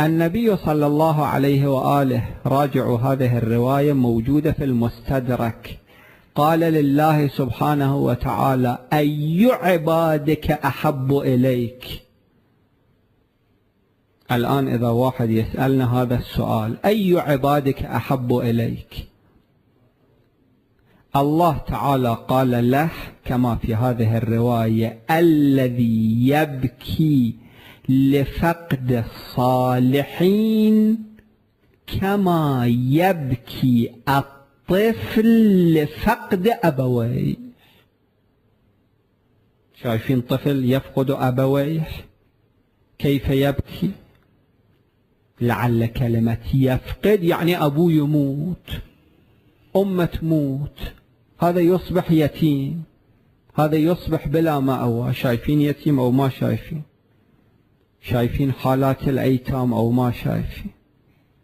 النبي صلى الله عليه وآله، راجعوا هذه الرواية موجودة في المستدرك، قال لله سبحانه وتعالى: أي عبادك أحب إليك؟ الآن إذا واحد يسألنا هذا السؤال، أي عبادك أحب إليك؟ الله تعالى قال له كما في هذه الرواية: الذي يبكي لفقد الصالحين كما يبكي الطفل لفقد أبويه. شايفين طفل يفقد أبويه كيف يبكي؟ لعل كلمة يفقد يعني أبوه يموت، أمه تموت، هذا يصبح يتيم، هذا يصبح بلا مأوى. شايفين يتيم أو ما شايفين؟ شايفين حالات الأيتام أو ما شايفين؟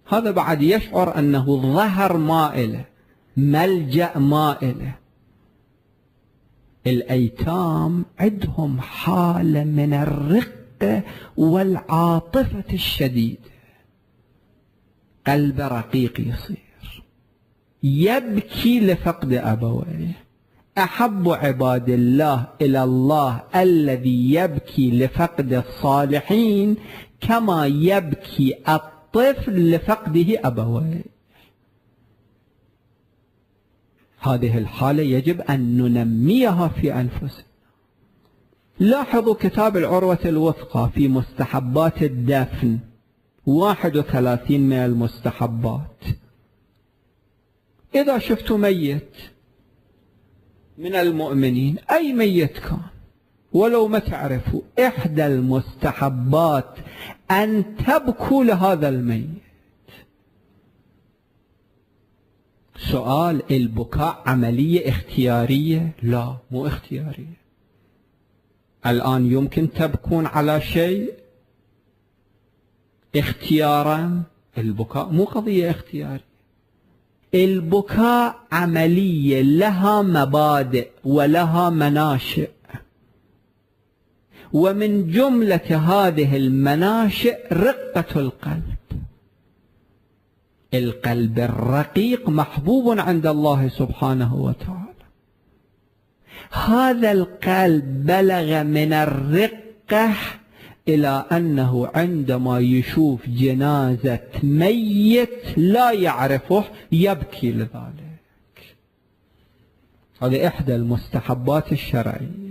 هذا بعد يشعر أنه ظهر مائلة، ملجأ مائلة. الأيتام عندهم حالة من الرقة والعاطفة الشديدة، قلب رقيق يصير، يبكي لفقد أبويه. أحب عباد الله إلى الله الذي يبكي لفقد الصالحين كما يبكي الطفل لفقده أبويه. هذه الحالة يجب أن ننميها في أنفسنا. لاحظوا كتاب العروة الوثقى في مستحبات الدفن 31 من المستحبات. إذا شفتوا ميت من المؤمنين، أي ميت كان ولو ما تعرفوا، إحدى المستحبات أن تبكوا لهذا الميت. سؤال: البكاء عملية اختيارية؟ لا، مو اختيارية. الآن يمكن تبكون على شيء اختيارا، البكاء مو قضية اختيارية. البكاء عملية لها مبادئ ولها مناشئ، ومن جملة هذه المناشئ رقة القلب. القلب الرقيق محبوب عند الله سبحانه وتعالى. هذا القلب بلغ من الرقة إلى أنه عندما يشوف جنازة ميت لا يعرفه يبكي لذلك. هذه إحدى المستحبات الشرعية.